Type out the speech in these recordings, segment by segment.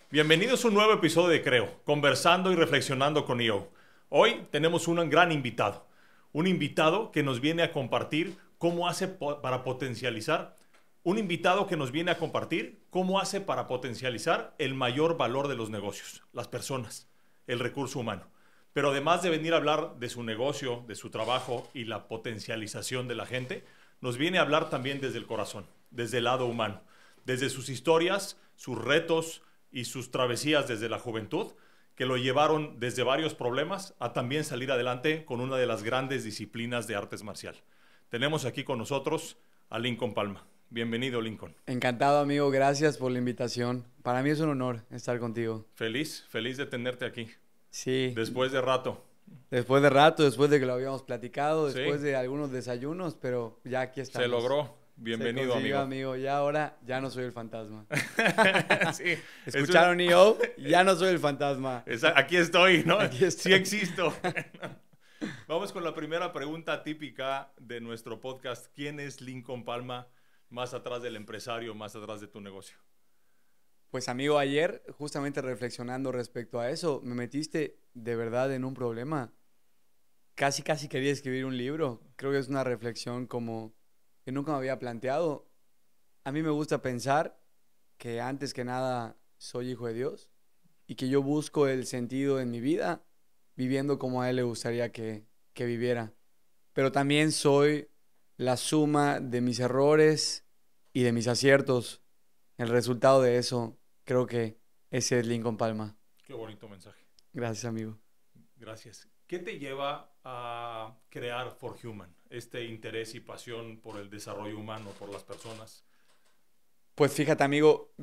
Bienvenidos a un nuevo episodio de Creo, conversando y reflexionando con EO. Hoy tenemos un gran invitado, un invitado que nos viene a compartir cómo hace para potencializar, un invitado que nos viene a compartir cómo hace para potencializar el mayor valor de los negocios, las personas, el recurso humano. Pero además de venir a hablar de su negocio, de su trabajo y la potencialización de la gente, nos viene a hablar también desde el corazón, desde el lado humano, desde sus historias, sus retos y sus travesías desde la juventud, que lo llevaron desde varios problemas a también salir adelante con una de las grandes disciplinas de artes marcial. Tenemos aquí con nosotros a Lincoln Palma. Bienvenido, Lincoln. Encantado, amigo. Gracias por la invitación. Para mí es un honor estar contigo. Feliz de tenerte aquí. Sí. Después de rato. Después de rato, después de que lo habíamos platicado, Sí. después de algunos desayunos, pero ya aquí estamos. Se logró. Bienvenido, Se consiguió, amigo. Ya ahora, ya no soy el fantasma. Sí, ¿Escucharon, EO? Ya no soy el fantasma. Aquí estoy, ¿no? Aquí estoy. Sí existo. Vamos con la primera pregunta típica de nuestro podcast. ¿Quién es Lincoln Palma más atrás del empresario, más atrás de tu negocio? Pues, amigo, ayer, justamente reflexionando respecto a eso, me metiste de verdad en un problema. Casi quería escribir un libro. Creo que es una reflexión como que nunca me había planteado. A mí me gusta pensar que antes que nada soy hijo de Dios y que yo busco el sentido en mi vida viviendo como a Él le gustaría que viviera. Pero también soy la suma de mis errores y de mis aciertos. El resultado de eso, creo que ese es Lincoln Palma. Qué bonito mensaje. Gracias, amigo. Gracias. ¿Qué te lleva a crear For Human? Este interés y pasión por el desarrollo humano, por las personas. Pues fíjate, amigo,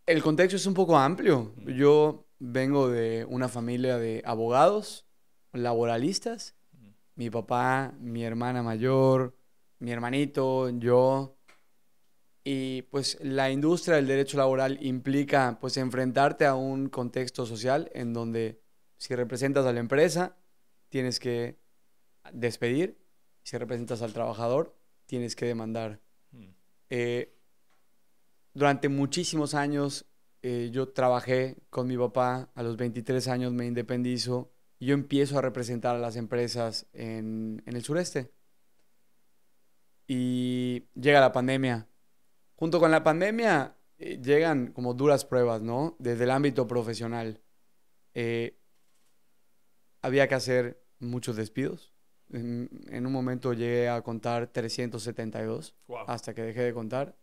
el contexto es un poco amplio. Yo vengo de una familia de abogados, laboralistas. Mi papá, mi hermana mayor, mi hermanito, yo. Y pues la industria del derecho laboral implica pues enfrentarte a un contexto social en donde si representas a la empresa tienes que despedir, si representas al trabajador tienes que demandar. Eh, durante muchísimos años yo trabajé con mi papá, a los 23 años me independizo y yo empiezo a representar a las empresas en el sureste. Y llega la pandemia. Junto con la pandemia llegan como duras pruebas, ¿no? Desde el ámbito profesional. Eh, había que hacer muchos despidos. En un momento llegué a contar 372, Wow. hasta que dejé de contar.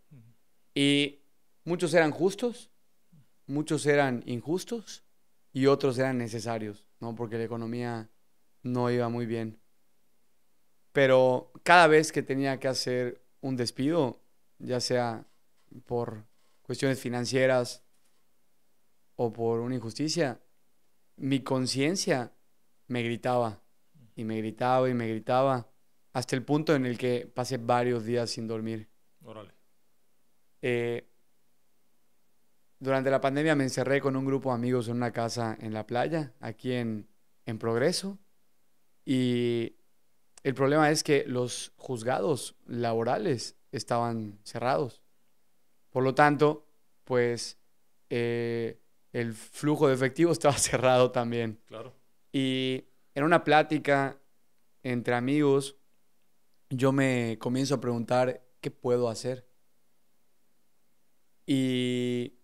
Y muchos eran justos, muchos eran injustos y otros eran necesarios, ¿no? Porque la economía no iba muy bien. Pero cada vez que tenía que hacer un despido, ya sea por cuestiones financieras o por una injusticia, mi conciencia me gritaba y me gritaba y me gritaba hasta el punto en el que pasé varios días sin dormir. Órale. Durante la pandemia me encerré con un grupo de amigos en una casa en la playa, aquí en Progreso, y el problema es que los juzgados laborales estaban cerrados. Por lo tanto, pues el flujo de efectivo estaba cerrado también. Claro. Y en una plática entre amigos, yo me comienzo a preguntar, ¿qué puedo hacer? Y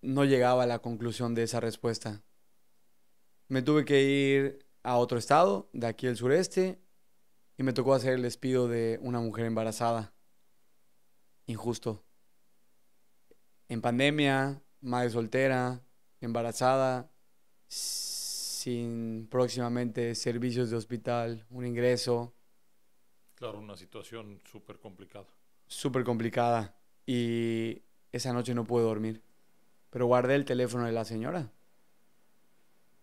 no llegaba a la conclusión de esa respuesta. Me tuve que ir a otro estado, de aquí del sureste, y me tocó hacer el despido de una mujer embarazada. Injusto. En pandemia, madre soltera, embarazada, sin próximamente servicios de hospital, un ingreso. Claro, una situación súper complicada. Súper complicada. Y esa noche no pude dormir. Pero guardé el teléfono de la señora.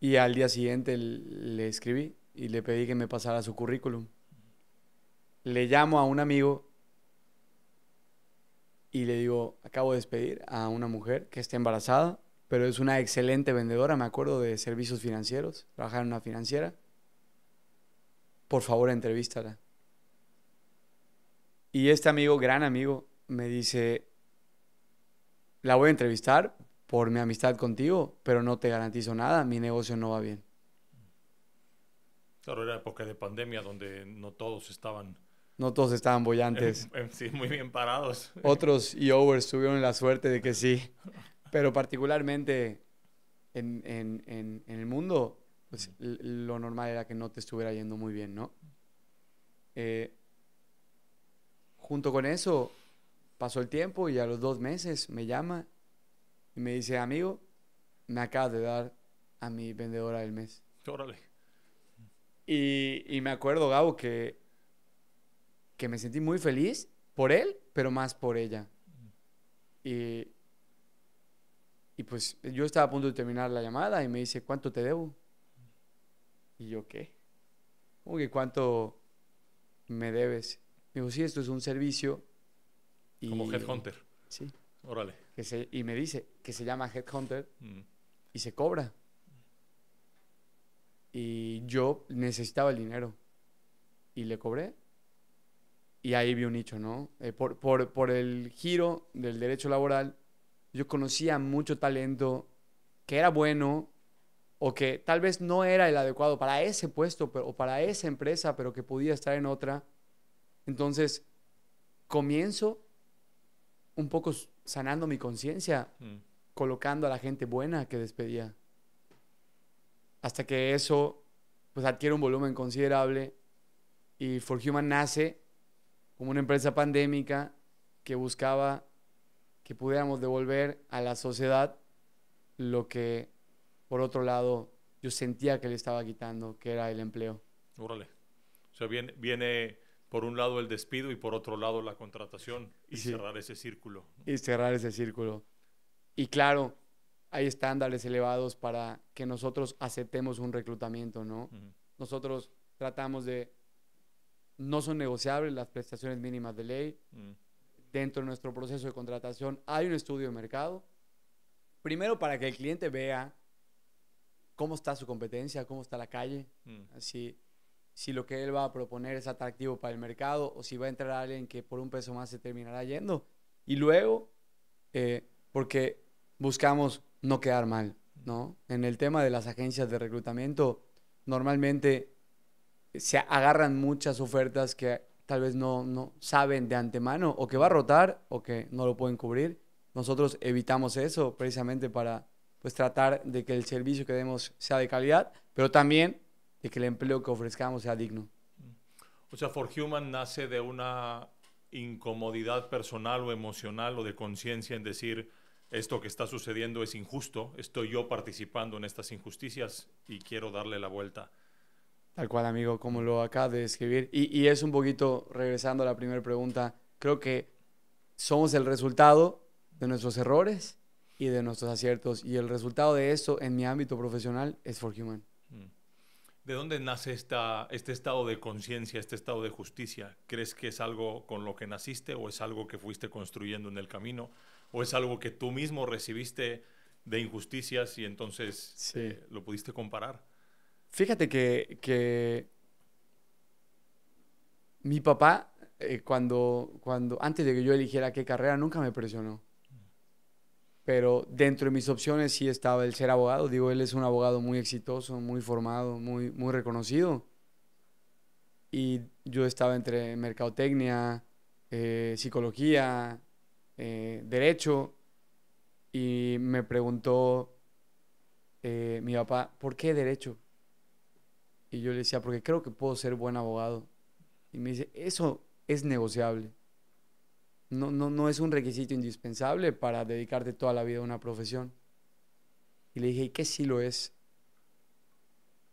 Y al día siguiente le escribí y le pedí que me pasara su currículum. Le llamo a un amigo y le digo, acabo de despedir a una mujer que está embarazada, pero es una excelente vendedora, me acuerdo, de servicios financieros, trabaja en una financiera. Por favor, entrevístala. Y este amigo, gran amigo, me dice, la voy a entrevistar, por mi amistad contigo, pero no te garantizo nada, mi negocio no va bien. Claro, era época de pandemia donde no todos estaban No todos estaban bollantes. sí, muy bien parados. Otros EOers tuvieron la suerte de que sí, pero particularmente en el mundo, pues lo normal era que no te estuviera yendo muy bien, ¿no? Junto con eso, pasó el tiempo y a los 2 meses me llama y me dice, amigo, me acabas de dar a mi vendedora del mes. Órale. Y me acuerdo, Gabo, que me sentí muy feliz por él, pero más por ella. Y pues yo estaba a punto de terminar la llamada y me dice, ¿cuánto te debo? Y yo, ¿qué? ¿Cómo que cuánto me debes? Me dijo, sí, esto es un servicio. Como Headhunter. Sí. Órale. Y me dice que se llama Headhunter y se cobra. Y yo necesitaba el dinero y le cobré. Y ahí vi un nicho, ¿no? Por el giro del derecho laboral, yo conocía mucho talento que era bueno o que tal vez no era el adecuado para ese puesto o para esa empresa, pero que podía estar en otra. Entonces, comienzo un poco sanando mi conciencia, colocando a la gente buena que despedía. Hasta que eso pues adquiere un volumen considerable y For Human nace como una empresa pandémica que buscaba que pudiéramos devolver a la sociedad lo que, por otro lado, yo sentía que le estaba quitando, que era el empleo. Órale. O sea, viene por un lado el despido y por otro lado la contratación y sí, cerrar ese círculo. Y cerrar ese círculo. Y claro, hay estándares elevados para que nosotros aceptemos un reclutamiento, ¿no? Nosotros tratamos de... No son negociables las prestaciones mínimas de ley. Dentro de nuestro proceso de contratación hay un estudio de mercado. Primero, para que el cliente vea cómo está su competencia, cómo está la calle, si lo que él va a proponer es atractivo para el mercado o si va a entrar alguien que por un peso más se terminará yendo. Y luego, porque buscamos no quedar mal, ¿no? En el tema de las agencias de reclutamiento, normalmente se agarran muchas ofertas que tal vez no saben de antemano o que va a rotar o que no lo pueden cubrir. Nosotros evitamos eso precisamente para pues tratar de que el servicio que demos sea de calidad, pero también de que el empleo que ofrezcamos sea digno. O sea, For Human nace de una incomodidad personal o emocional o de conciencia en decir, esto que está sucediendo es injusto, estoy yo participando en estas injusticias y quiero darle la vuelta. Tal cual, amigo, como lo acabas de describir. Y es un poquito, regresando a la primera pregunta, creo que somos el resultado de nuestros errores y de nuestros aciertos. Y el resultado de eso en mi ámbito profesional es For Human. ¿De dónde nace este estado de conciencia, este estado de justicia? ¿Crees que es algo con lo que naciste o es algo que fuiste construyendo en el camino? ¿O es algo que tú mismo recibiste de injusticias y entonces lo pudiste comparar? Fíjate que mi papá, antes de que yo eligiera qué carrera, nunca me presionó. Pero dentro de mis opciones sí estaba el ser abogado. Digo, él es un abogado muy exitoso, muy formado, muy reconocido. Y yo estaba entre mercadotecnia, psicología, derecho. Y me preguntó mi papá, ¿por qué derecho? Y yo le decía, porque creo que puedo ser buen abogado. Y me dice, eso es negociable. No es un requisito indispensable para dedicarte toda la vida a una profesión. Y le dije, ¿y qué sí lo es?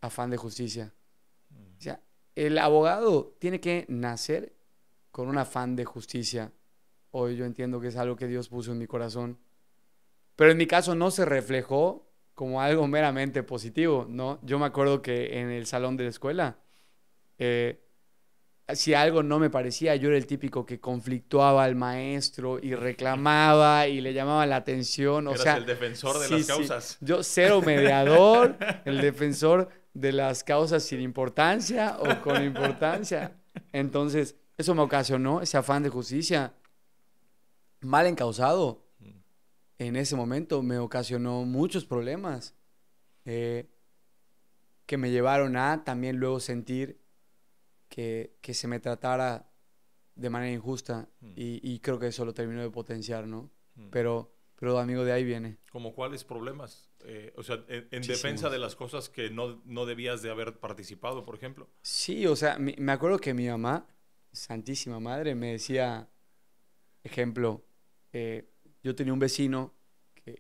Afán de justicia. O sea, el abogado tiene que nacer con un afán de justicia. Hoy yo entiendo que es algo que Dios puso en mi corazón. Pero en mi caso no se reflejó como algo meramente positivo, ¿no? Yo me acuerdo que en el salón de la escuela, si algo no me parecía, yo era el típico que conflictuaba al maestro y reclamaba y le llamaba la atención. Eras el defensor de las causas. Sí. Yo cero mediador, el defensor de las causas sin importancia o con importancia. Entonces, eso me ocasionó ese afán de justicia mal encausado. en ese momento me ocasionó muchos problemas eh, que me llevaron a también luego sentir que se me tratara de manera injusta y creo que eso lo terminó de potenciar, ¿no? Pero amigo, de ahí viene. ¿Cómo cuáles problemas? O sea, en defensa de las cosas que no debías de haber participado, por ejemplo. Sí, o sea, me acuerdo que mi mamá, Santísima Madre, me decía, ejemplo, yo tenía un vecino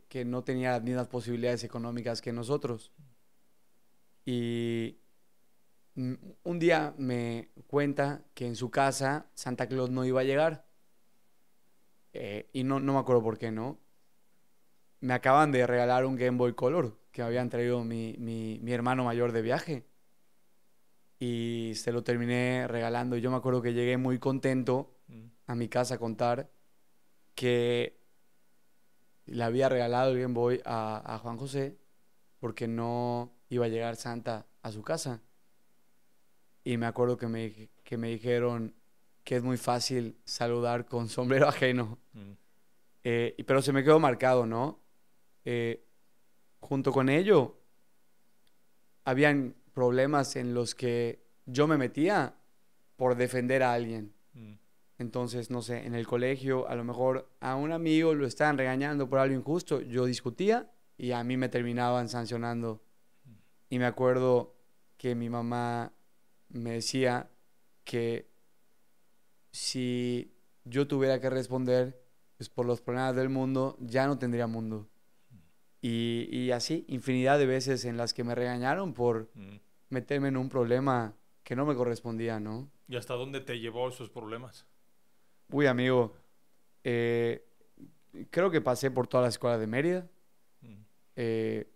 que no tenía las mismas posibilidades económicas que nosotros. Y un día me cuenta que en su casa Santa Claus no iba a llegar. Y no me acuerdo por qué, ¿no? Me acaban de regalar un Game Boy Color que me habían traído mi hermano mayor de viaje. Y se lo terminé regalando. Yo me acuerdo que llegué muy contento a mi casa a contar que le había regalado el Game Boy a Juan José porque no iba a llegar Santa a su casa. Y me acuerdo que me dijeron que es muy fácil saludar con sombrero ajeno. Pero se me quedó marcado, ¿no? Junto con ello, habían problemas en los que yo me metía por defender a alguien. Entonces, no sé, en el colegio, a lo mejor a un amigo lo estaban regañando por algo injusto, yo discutía y a mí me terminaban sancionando. Y me acuerdo que mi mamá me decía que si yo tuviera que responder pues, por los problemas del mundo, ya no tendría mundo. Y así, infinidad de veces en las que me regañaron por meterme en un problema que no me correspondía, ¿no? ¿Y hasta dónde te llevó esos problemas? Uy, amigo, creo que pasé por toda la escuela de Mérida. Eh,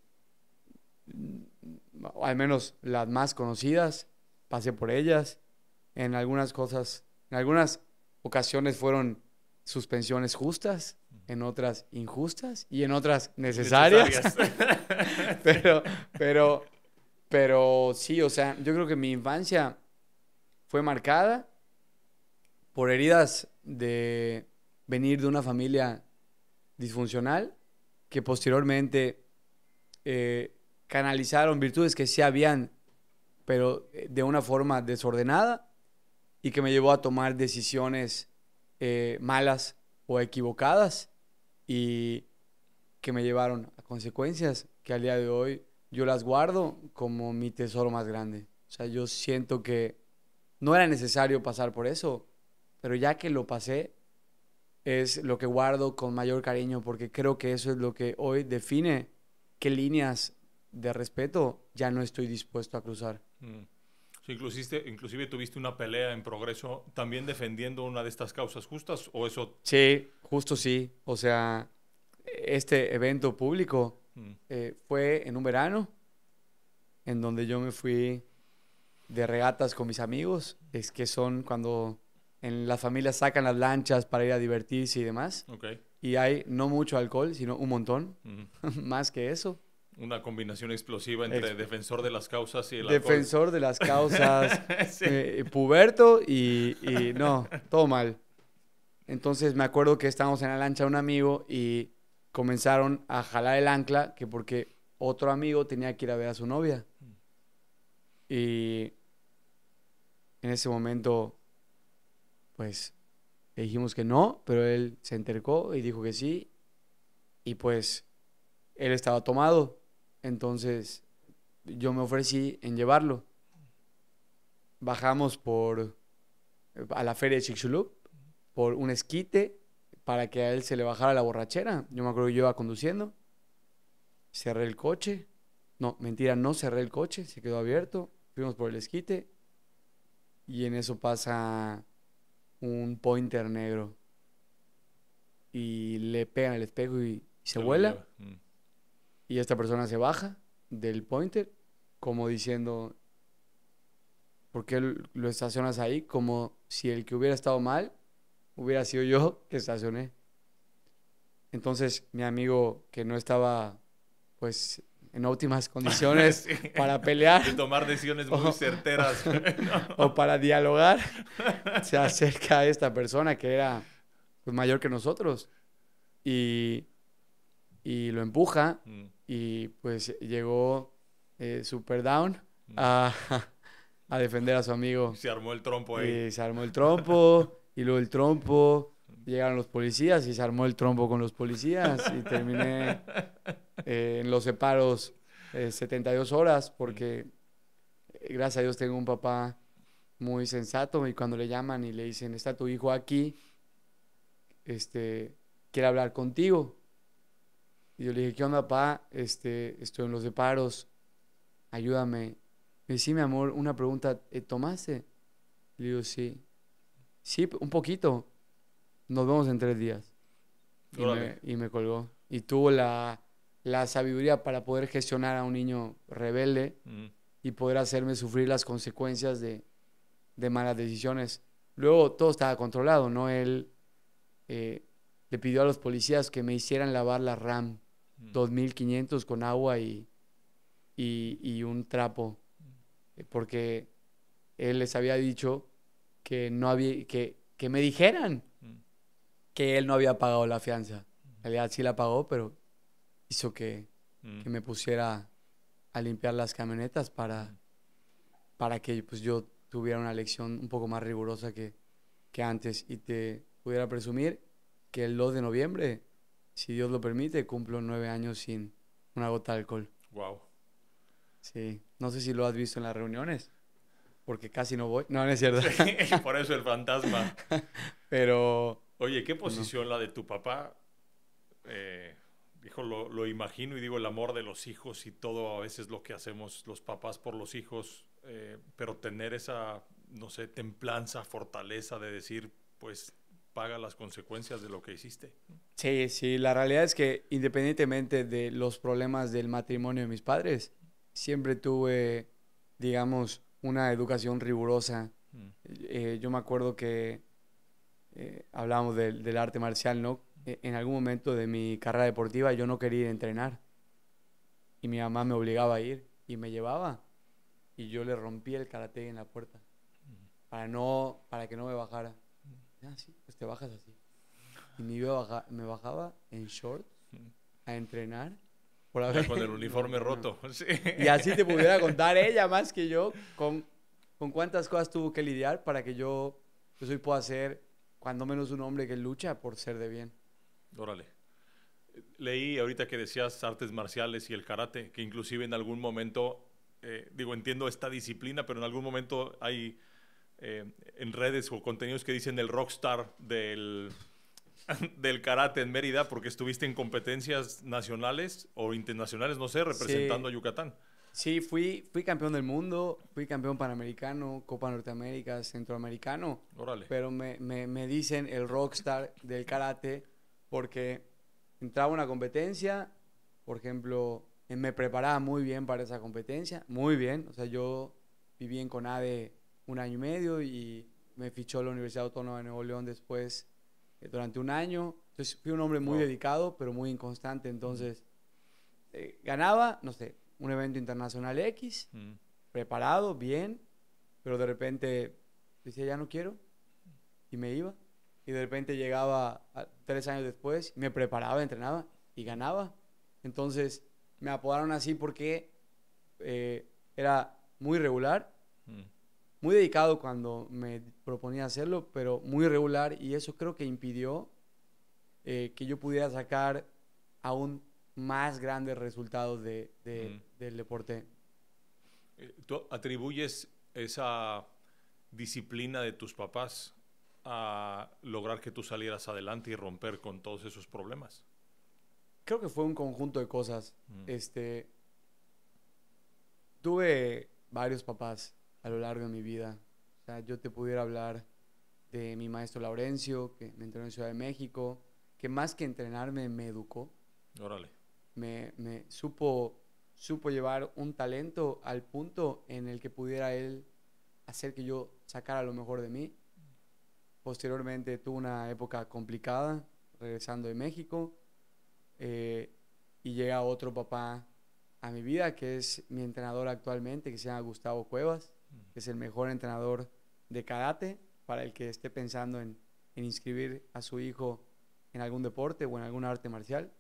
Al menos las más conocidas, pasé por ellas. En algunas cosas, en algunas ocasiones fueron suspensiones justas, en otras injustas y en otras necesarias. pero sí, o sea, yo creo que mi infancia fue marcada por heridas de venir de una familia disfuncional que posteriormente canalizaron virtudes que sí habían, pero de una forma desordenada y que me llevó a tomar decisiones malas o equivocadas y que me llevaron a consecuencias que al día de hoy yo las guardo como mi tesoro más grande. O sea, yo siento que no era necesario pasar por eso, pero ya que lo pasé, es lo que guardo con mayor cariño porque creo que eso es lo que hoy define qué líneas de respeto ya no estoy dispuesto a cruzar. Sí, inclusive tuviste una pelea en Progreso también defendiendo una de estas causas justas, ¿o eso? Sí, justo sí. O sea, este evento público fue en un verano en donde yo me fui de regatas con mis amigos, es que son cuando en las familias sacan las lanchas para ir a divertirse y demás. Okay. Y hay no mucho alcohol, sino un montón, más que eso. Una combinación explosiva entre defensor de las causas y el defensor alcohol. De las causas, Sí. Puberto y no, todo mal. Entonces me acuerdo que estábamos en la lancha de un amigo y comenzaron a jalar el ancla, que porque otro amigo tenía que ir a ver a su novia. Y en ese momento, pues, le dijimos que no, pero él se entercó y dijo que sí. Y pues, él estaba tomado. Entonces, yo me ofrecí en llevarlo. Bajamos a la feria de Chicxulub por un esquite para que a él se le bajara la borrachera. Yo me acuerdo que yo iba conduciendo. Cerré el coche. No, mentira, no cerré el coche. Se quedó abierto. Fuimos por el esquite. Y en eso pasa un pointer negro. Y le pega en el espejo y se vuela. Y esta persona se baja del pointer como diciendo, ¿por qué lo estacionas ahí? Como si el que hubiera estado mal hubiera sido yo que estacioné. Entonces mi amigo, que no estaba pues en óptimas condiciones sí, para pelear y tomar decisiones muy certeras o para dialogar, se acerca a esta persona que era pues, mayor que nosotros y y lo empuja Mm. y pues llegó super down Mm. a, a defender a su amigo. Se armó el trompo ahí. Y se armó el trompo y luego el trompo, llegaron los policías y se armó el trompo con los policías y terminé en los separos 72 horas porque gracias a Dios tengo un papá muy sensato y cuando le llaman y le dicen, está tu hijo aquí, quiere hablar contigo. Y yo le dije, ¿qué onda, papá? Estoy en los separos, ayúdame. Me dice, sí, mi amor, una pregunta, ¿tomaste? Le digo, sí. Sí, un poquito. Nos vemos en 3 días. Órale. Y me colgó. Y tuvo la sabiduría para poder gestionar a un niño rebelde Mm. y poder hacerme sufrir las consecuencias de malas decisiones. Luego todo estaba controlado, ¿no? Él le pidió a los policías que me hicieran lavar la RAM 2500 con agua y un trapo, porque él les había dicho que no había, que me dijeran Mm. que él no había pagado la fianza. En realidad sí la pagó, pero hizo que Mm. me pusiera a limpiar las camionetas para que pues, yo tuviera una lección un poco más rigurosa que antes y te pudiera presumir que el 2 de noviembre, si Dios lo permite, cumplo 9 años sin una gota de alcohol. Wow. Sí, no sé si lo has visto en las reuniones, porque casi no voy. No, no es cierto. Por eso el fantasma. Pero, Oye, ¿qué pues no. posición la de tu papá? Dijo, lo imagino y digo, el amor de los hijos y todo, a veces lo que hacemos los papás por los hijos, pero tener esa, no sé, templanza, fortaleza de decir, pues paga las consecuencias de lo que hiciste. Sí, sí, la realidad es que independientemente de los problemas del matrimonio de mis padres, siempre tuve, digamos, una educación rigurosa. Mm. Yo me acuerdo que hablábamos del arte marcial, ¿no? En algún momento de mi carrera deportiva yo no quería ir a entrenar y mi mamá me obligaba a ir y me llevaba y yo le rompí el karate en la puerta para que no me bajara. Ah, sí, pues te bajas así. Y me bajaba en short a entrenar por Ya haber... con el No, uniforme no, no. roto. Sí. Y así te pudiera contar ella más que yo con cuántas cosas tuvo que lidiar para que yo pues hoy pueda ser cuando menos un hombre que lucha por ser de bien. Órale. Leí ahorita que decías artes marciales y el karate, que inclusive en algún momento, digo, entiendo esta disciplina, pero en algún momento hay en redes o contenidos que dicen el rockstar del karate en Mérida porque estuviste en competencias nacionales o internacionales, no sé, representando a Sí, Yucatán. sí, fui campeón del mundo, fui campeón panamericano, Copa Norteamérica, centroamericano, Órale. pero me dicen el rockstar del karate porque entraba a una competencia, por ejemplo, me preparaba muy bien para esa competencia, muy bien, o sea, yo viví en CONADE 1 año y medio y me fichó la Universidad Autónoma de Nuevo León después durante 1 año, entonces fui un hombre muy Wow. dedicado, pero muy inconstante, entonces ganaba, no sé, un evento internacional X, Mm. preparado, bien, pero de repente decía, ya no quiero, y me iba. Y de repente llegaba 3 años después, me preparaba, entrenaba y ganaba. Entonces me apodaron así porque era muy regular, Mm. muy dedicado cuando me proponía hacerlo, pero muy regular y eso creo que impidió que yo pudiera sacar aún más grandes resultados del deporte. ¿Tú atribuyes esa disciplina de tus papás a lograr que tú salieras adelante y romper con todos esos problemas? Creo que fue un conjunto de cosas. Mm. Tuve varios papás a lo largo de mi vida. O sea, yo te pudiera hablar de mi maestro Laurencio, que me entrenó en Ciudad de México, que más que entrenarme me educó, Órale. me supo llevar un talento al punto en el que pudiera él hacer que yo sacara lo mejor de mí. Posteriormente tuve una época complicada regresando de México y llega otro papá a mi vida que es mi entrenador actualmente, que se llama Gustavo Cuevas, que es el mejor entrenador de karate para el que esté pensando en inscribir a su hijo en algún deporte o en algún arte marcial.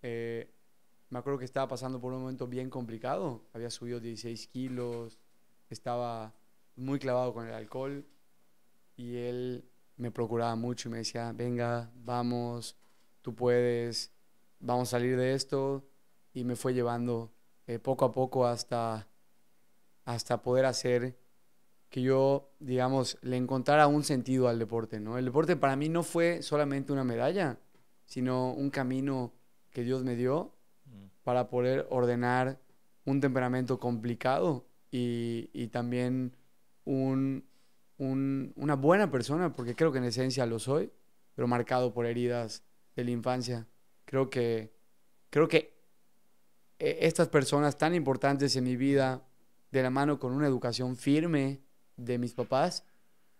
Me acuerdo que estaba pasando por un momento bien complicado. Había subido 16 kilos, estaba muy clavado con el alcohol y él me procuraba mucho y me decía, venga, vamos, tú puedes, vamos a salir de esto. Y me fue llevando poco a poco hasta poder hacer que yo, digamos, le encontrara un sentido al deporte, ¿no? El deporte para mí no fue solamente una medalla, sino un camino que Dios me dio para poder ordenar un temperamento complicado y también un, una buena persona, porque creo que en esencia lo soy, pero marcado por heridas de la infancia. Creo que estas personas tan importantes en mi vida, de la mano con una educación firme de mis papás,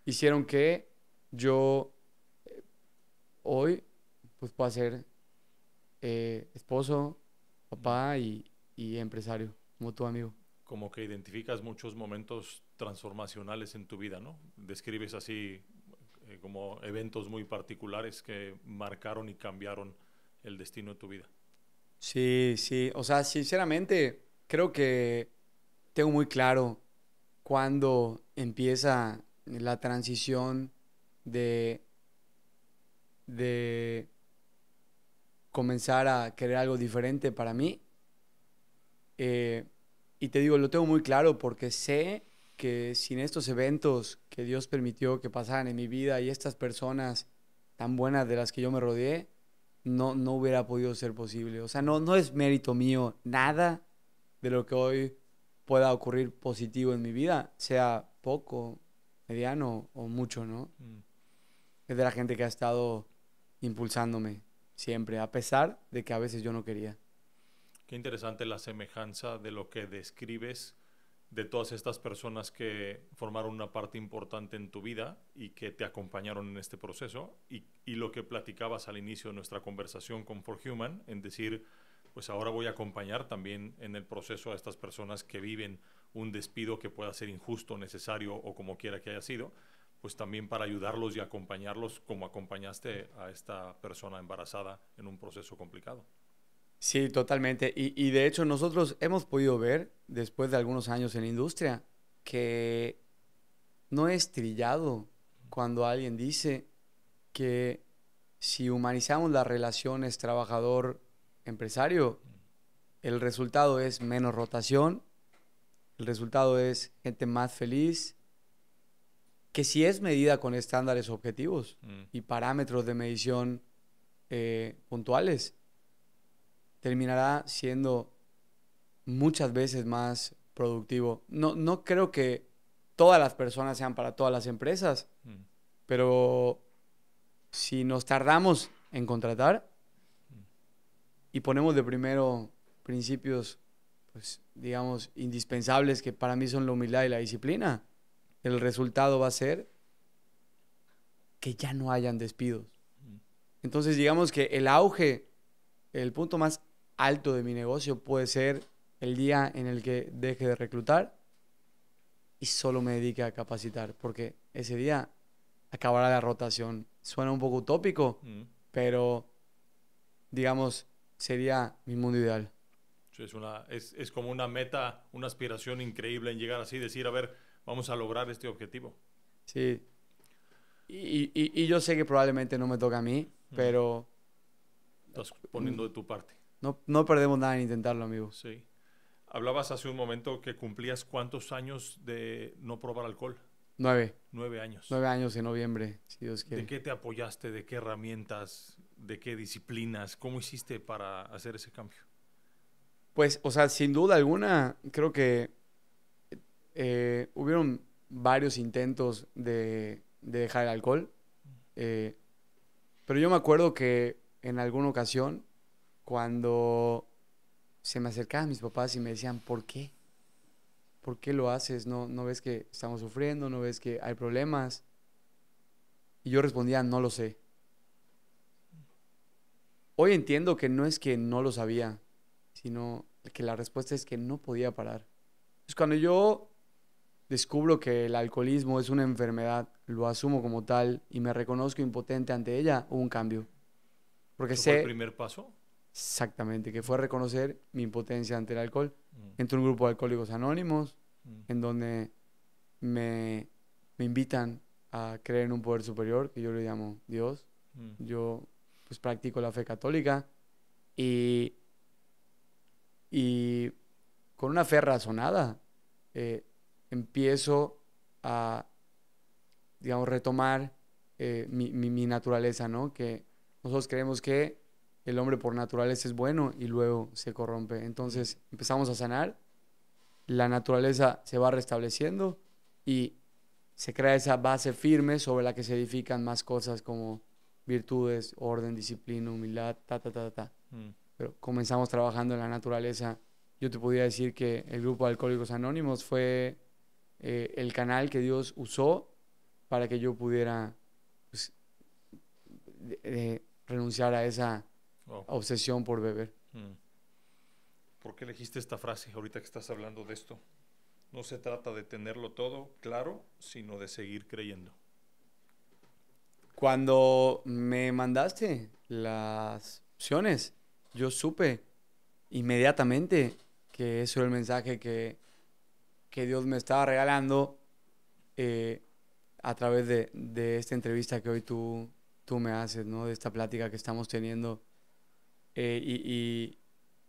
hicieron que yo hoy pues pueda ser esposo, papá y empresario, como tu amigo. Como que identificas muchos momentos transformacionales en tu vida, ¿no? Describes así como eventos muy particulares que marcaron y cambiaron el destino de tu vida. Sí, sí, o sea, sinceramente creo que tengo muy claro cuándo empieza la transición de, de comenzar a querer algo diferente para mí. Eh, y te digo, lo tengo muy claro porque sé que sin estos eventos que Dios permitió que pasaran en mi vida y estas personas tan buenas de las que yo me rodeé, no hubiera podido ser posible. O sea, no es mérito mío nada de lo que hoy pueda ocurrir positivo en mi vida, sea poco, mediano o mucho, ¿no? Mm. Es de la gente que ha estado impulsándome siempre, a pesar de que a veces yo no quería. Qué interesante la semejanza de lo que describes de todas estas personas que formaron una parte importante en tu vida y que te acompañaron en este proceso y lo que platicabas al inicio de nuestra conversación con For Human, en decir, pues ahora voy a acompañar también en el proceso a estas personas que viven un despido que pueda ser injusto, necesario o como quiera que haya sido, pues también para ayudarlos y acompañarlos como acompañaste a esta persona embarazada en un proceso complicado. Sí, totalmente. Y de hecho nosotros hemos podido ver, después de algunos años en la industria, que no es trillado cuando alguien dice que si humanizamos las relaciones trabajador-empresario, el resultado es menos rotación, el resultado es gente más feliz, que si es medida con estándares objetivos Mm. y parámetros de medición puntuales, terminará siendo muchas veces más productivo. No creo que todas las personas sean para todas las empresas, Mm. pero si nos tardamos en contratar y ponemos de primero principios, pues digamos, indispensables que para mí son la humildad y la disciplina, el resultado va a ser que ya no hayan despidos. Mm. Entonces, digamos que el auge, el punto más alto de mi negocio puede ser el día en el que deje de reclutar y solo me dedique a capacitar, porque ese día acabará la rotación. Suena un poco utópico, Mm. pero digamos, sería mi mundo ideal. Sí, es como una meta, una aspiración increíble en llegar así, decir, a ver, vamos a lograr este objetivo. Sí. Y yo sé que probablemente no me toca a mí, Mm. pero Estás poniendo de tu parte. no perdemos nada en intentarlo, amigo. Sí. Hablabas hace un momento que cumplías cuántos años de no probar alcohol. 9. 9 años. 9 años en noviembre, si Dios ¿De quiere. qué te apoyaste? ¿De qué herramientas? ¿De qué disciplinas? ¿Cómo hiciste para hacer ese cambio? Pues, o sea, sin duda alguna, creo que hubieron varios intentos de dejar el alcohol. eh, pero yo me acuerdo que en alguna ocasión, cuando se me acercaban mis papás y me decían, ¿por qué? ¿Por qué lo haces? ¿No ves que estamos sufriendo? ¿No ves que hay problemas? Y yo respondía, no lo sé. Hoy entiendo que no es que no lo sabía, sino que la respuesta es que no podía parar. Entonces, cuando yo descubro que el alcoholismo es una enfermedad, lo asumo como tal y me reconozco impotente ante ella, hubo un cambio. Porque ¿Eso fue el sé, primer paso? Exactamente, que fue reconocer mi impotencia ante el alcohol. Mm. Entré a un grupo de Alcohólicos Anónimos, Mm. en donde me invitan a creer en un poder superior, que yo le llamo Dios. Mm. Yo pues practico la fe católica y, y con una fe razonada empiezo a, digamos, retomar mi naturaleza, ¿no? Que nosotros creemos que el hombre por naturaleza es bueno y luego se corrompe. Entonces empezamos a sanar, la naturaleza se va restableciendo y se crea esa base firme sobre la que se edifican más cosas como virtudes, orden, disciplina, humildad, Mm. Pero comenzamos trabajando en la naturaleza. Yo te podría decir que el grupo de Alcohólicos Anónimos fue el canal que Dios usó para que yo pudiera pues, renunciar a esa Wow. obsesión por beber. Mm. ¿Por qué elegiste esta frase ahorita que estás hablando de esto? No se trata de tenerlo todo claro, sino de seguir creyendo. Cuando me mandaste las opciones, yo supe inmediatamente que eso era el mensaje que Dios me estaba regalando a través de esta entrevista que hoy tú me haces, ¿no? De esta plática que estamos teniendo. Y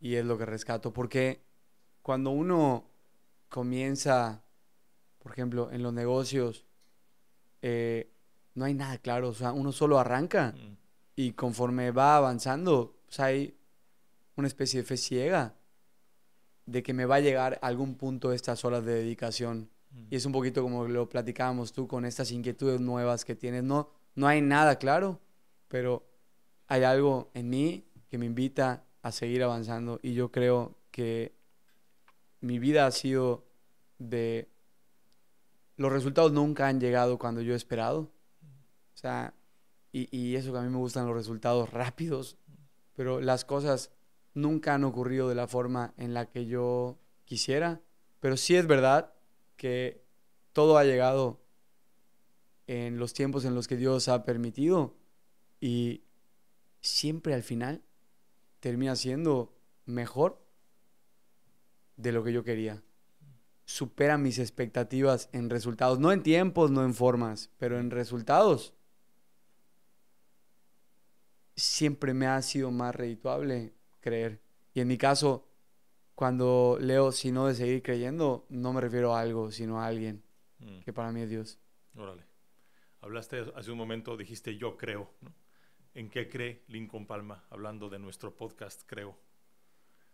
es lo que rescato. Porque cuando uno comienza, por ejemplo, en los negocios, no hay nada claro. O sea, uno solo arranca Mm. y conforme va avanzando, pues hay una especie de fe ciega de que me va a llegar a algún punto estas horas de dedicación. Mm. Y es un poquito como lo platicábamos tú con estas inquietudes nuevas que tienes. No hay nada claro, pero hay algo en mí que me invita a seguir avanzando. Y yo creo que mi vida ha sido de... Los resultados nunca han llegado cuando yo he esperado. O sea, y eso que a mí me gustan los resultados rápidos, pero las cosas nunca han ocurrido de la forma en la que yo quisiera. Pero sí es verdad que todo ha llegado en los tiempos en los que Dios ha permitido y siempre al final termina siendo mejor de lo que yo quería. Supera mis expectativas en resultados, no en tiempos, no en formas, pero en resultados. Siempre me ha sido más redituable creer. Y en mi caso, cuando leo sino de seguir creyendo, no me refiero a algo, sino a alguien, Mm. que para mí es Dios. Órale. Hablaste hace un momento, dijiste yo creo, ¿no? ¿En qué cree Lincoln Palma? Hablando de nuestro podcast, creo.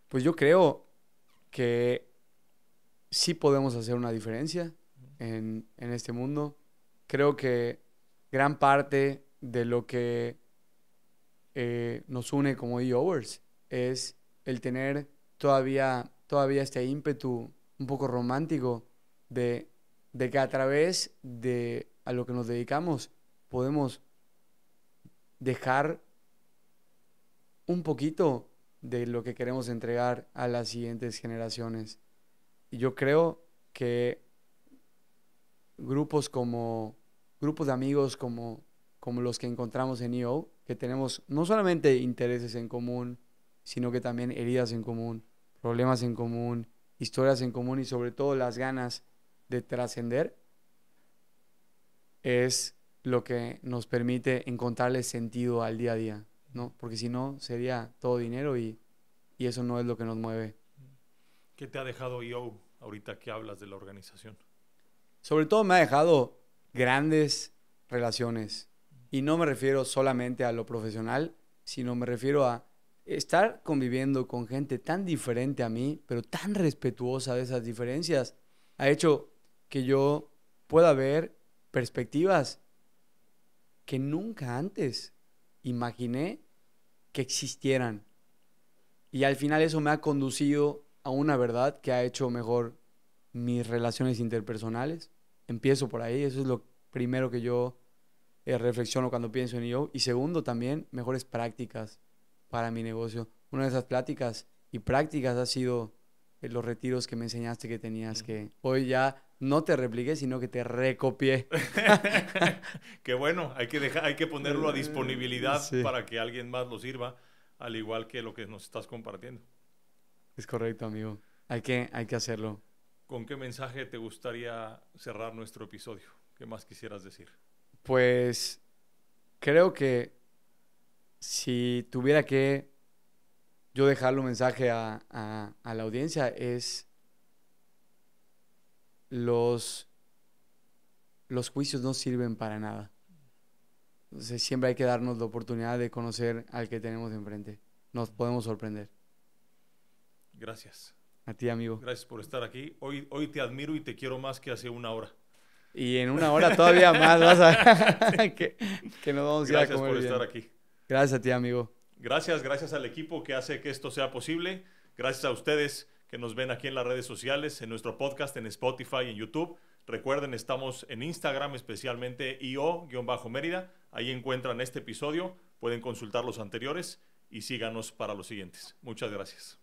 Pues yo creo que sí podemos hacer una diferencia en este mundo. Creo que gran parte de lo que nos une como EOers es el tener todavía este ímpetu un poco romántico de que a través de a lo que nos dedicamos podemos dejar un poquito de lo que queremos entregar a las siguientes generaciones. Y yo creo que grupos de amigos como los que encontramos en EO, que tenemos no solamente intereses en común, sino que también heridas en común, problemas en común, historias en común y sobre todo las ganas de trascender, es lo que nos permite encontrarle sentido al día a día, ¿no? Porque si no, sería todo dinero y eso no es lo que nos mueve. ¿Qué te ha dejado EO ahorita que hablas de la organización? Sobre todo me ha dejado grandes relaciones. Y no me refiero solamente a lo profesional, sino me refiero a estar conviviendo con gente tan diferente a mí, pero tan respetuosa de esas diferencias, ha hecho que yo pueda ver perspectivas que nunca antes imaginé que existieran. Y al final eso me ha conducido a una verdad que ha hecho mejor mis relaciones interpersonales. Empiezo por ahí, eso es lo primero que yo reflexiono cuando pienso en EO. Y segundo, también mejores prácticas para mi negocio. Una de esas pláticas y prácticas ha sido los retiros que me enseñaste que tenías, que hoy ya no te repliqué, sino que te recopié. Qué bueno, hay que ponerlo a disponibilidad Sí. para que alguien más lo sirva. al igual que lo que nos estás compartiendo. Es correcto, amigo. Hay que hacerlo. ¿Con qué mensaje te gustaría cerrar nuestro episodio? ¿Qué más quisieras decir? Pues creo que si tuviera que yo dejarle un mensaje a la audiencia es los juicios no sirven para nada. Entonces siempre hay que darnos la oportunidad de conocer al que tenemos enfrente. Nos podemos sorprender. Gracias. A ti, amigo. Gracias por estar aquí. Hoy te admiro y te quiero más que hace una hora. Y en una hora todavía más vas a que nos vamos a ir a Gracias comer por bien. estar aquí. Gracias a ti, amigo. Gracias al equipo que hace que esto sea posible. Gracias a ustedes que nos ven aquí en las redes sociales, en nuestro podcast, en Spotify, en YouTube. Recuerden, estamos en Instagram, especialmente io-mérida. Ahí encuentran este episodio. Pueden consultar los anteriores y síganos para los siguientes. Muchas gracias.